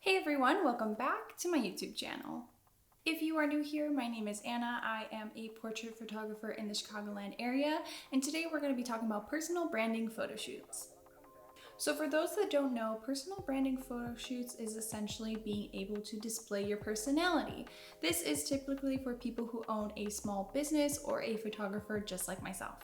Hey everyone, welcome back to my YouTube channel. If you are new here, my name is Anna. I am a portrait photographer in the Chicagoland area, and today we're going to be talking about personal branding photo shoots. So for those that don't know, personal branding photo shoots is essentially being able to display your personality. This is typically for people who own a small business or a photographer just like myself.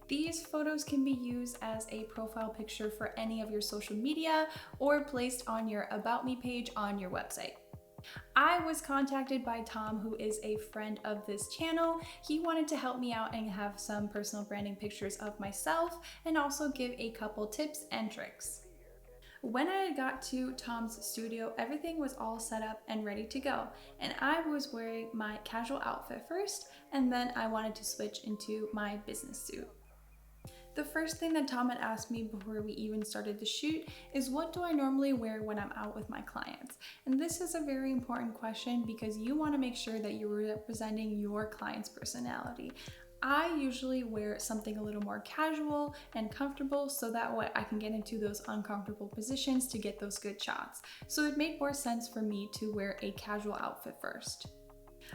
These photos can be used as a profile picture for any of your social media or placed on your About Me page on your website. I was contacted by Tom, who is a friend of this channel. He wanted to help me out and have some personal branding pictures of myself and also give a couple tips and tricks. When I got to Tom's studio, everything was all set up and ready to go, and I was wearing my casual outfit first, and then I wanted to switch into my business suit. The first thing that Tom had asked me before we even started the shoot is, what do I normally wear when I'm out with my clients? And this is a very important question because you want to make sure that you're representing your client's personality. I usually wear something a little more casual and comfortable so that way I can get into those uncomfortable positions to get those good shots. So it made more sense for me to wear a casual outfit first.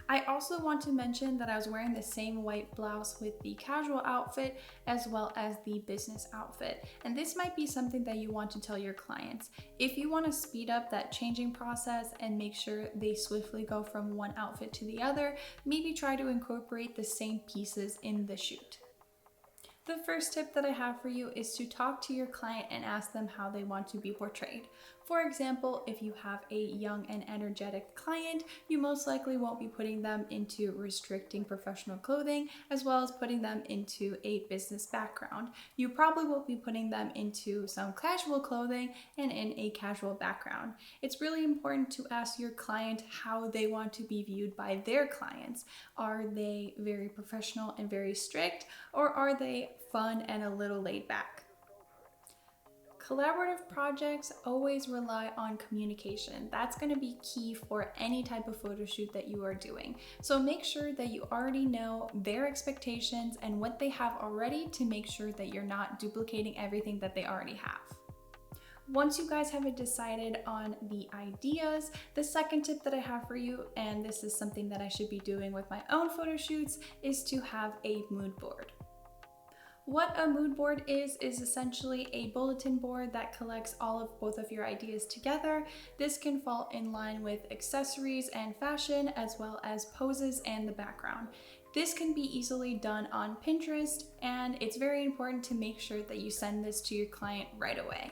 I also want to mention that I was wearing the same white blouse with the casual outfit as well as the business outfit. And this might be something that you want to tell your clients. If you want to speed up that changing process and make sure they swiftly go from one outfit to the other, maybe try to incorporate the same pieces in the shoot. The first tip that I have for you is to talk to your client and ask them how they want to be portrayed. For example, if you have a young and energetic client, you most likely won't be putting them into restricting professional clothing as well as putting them into a business background. You probably will be putting them into some casual clothing and in a casual background. It's really important to ask your client how they want to be viewed by their clients. Are they very professional and very strict, or are they fun and a little laid back? Collaborative projects always rely on communication. That's going to be key for any type of photo shoot that you are doing. So make sure that you already know their expectations and what they have already to make sure that you're not duplicating everything that they already have. Once you guys have decided on the ideas, the second tip that I have for you, and this is something that I should be doing with my own photo shoots, is to have a mood board. What a mood board is essentially a bulletin board that collects all of both of your ideas together. This can fall in line with accessories and fashion, as well as poses and the background. This can be easily done on Pinterest, and it's very important to make sure that you send this to your client right away.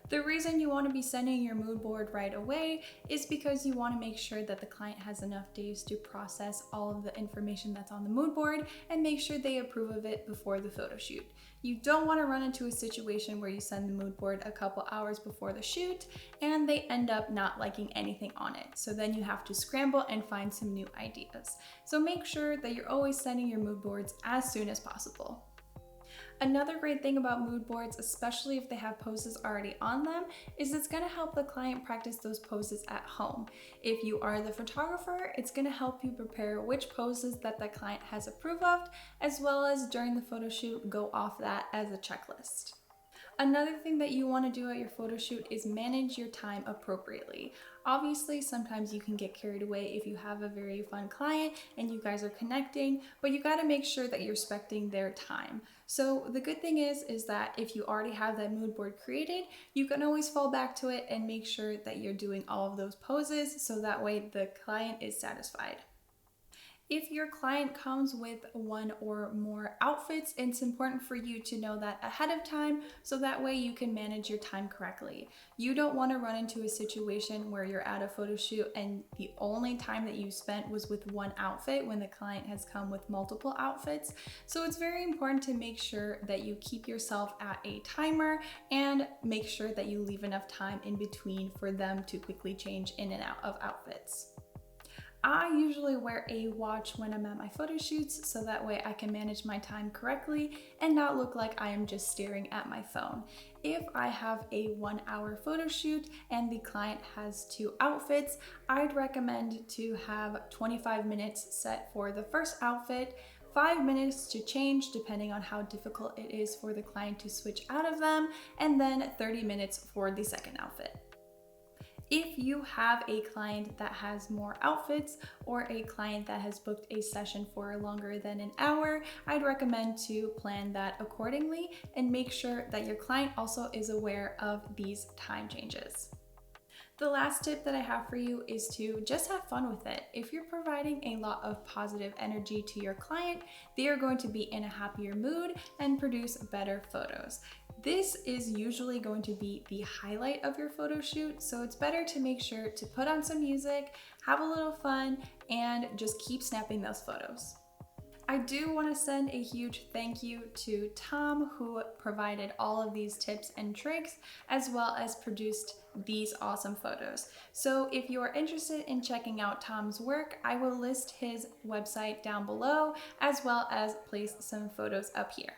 The reason you want to be sending your mood board right away is because you want to make sure that the client has enough days to process all of the information that's on the mood board and make sure they approve of it before the photo shoot. You don't want to run into a situation where you send the mood board a couple hours before the shoot and they end up not liking anything on it. So then you have to scramble and find some new ideas. So make sure that you're always sending your mood boards as soon as possible. Another great thing about mood boards, especially if they have poses already on them, is it's going to help the client practice those poses at home. If you are the photographer, it's going to help you prepare which poses that the client has approved of, as well as during the photo shoot, go off that as a checklist. Another thing that you want to do at your photo shoot is manage your time appropriately. Obviously, sometimes you can get carried away if you have a very fun client and you guys are connecting, but you got to make sure that you're respecting their time. So the good thing is that if you already have that mood board created, you can always fall back to it and make sure that you're doing all of those poses so that way the client is satisfied. If your client comes with one or more outfits, it's important for you to know that ahead of time so that way you can manage your time correctly. You don't want to run into a situation where you're at a photo shoot and the only time that you spent was with one outfit when the client has come with multiple outfits. So it's very important to make sure that you keep yourself at a timer and make sure that you leave enough time in between for them to quickly change in and out of outfits. I usually wear a watch when I'm at my photo shoots so that way I can manage my time correctly and not look like I am just staring at my phone. If I have a 1 hour photo shoot and the client has 2 outfits, I'd recommend to have 25 minutes set for the first outfit, 5 minutes to change depending on how difficult it is for the client to switch out of them, and then 30 minutes for the second outfit. If you have a client that has more outfits or a client that has booked a session for longer than an hour, I'd recommend to plan that accordingly and make sure that your client also is aware of these time changes. The last tip that I have for you is to just have fun with it. If you're providing a lot of positive energy to your client, they are going to be in a happier mood and produce better photos. This is usually going to be the highlight of your photo shoot, so it's better to make sure to put on some music, have a little fun, and just keep snapping those photos. I do want to send a huge thank you to Tom, who provided all of these tips and tricks, as well as produced these awesome photos. So if you are interested in checking out Tom's work, I will list his website down below, as well as place some photos up here.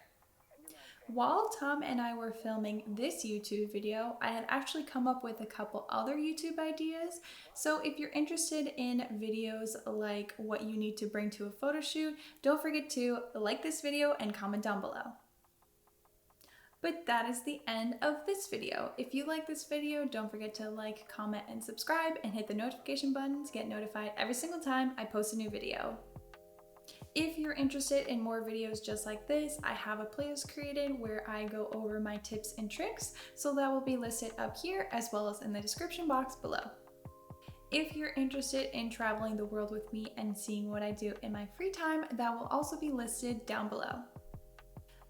While Tom and I were filming this YouTube video, I had actually come up with a couple other YouTube ideas. So if you're interested in videos like what you need to bring to a photo shoot, don't forget to like this video and comment down below. But that is the end of this video. If you like this video, don't forget to like, comment, and subscribe, and hit the notification button to get notified every single time I post a new video. If you're interested in more videos just like this, I have a playlist created where I go over my tips and tricks, so that will be listed up here as well as in the description box below. If you're interested in traveling the world with me and seeing what I do in my free time, that will also be listed down below.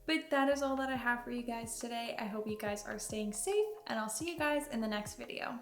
But that is all that I have for you guys today. I hope you guys are staying safe, and I'll see you guys in the next video.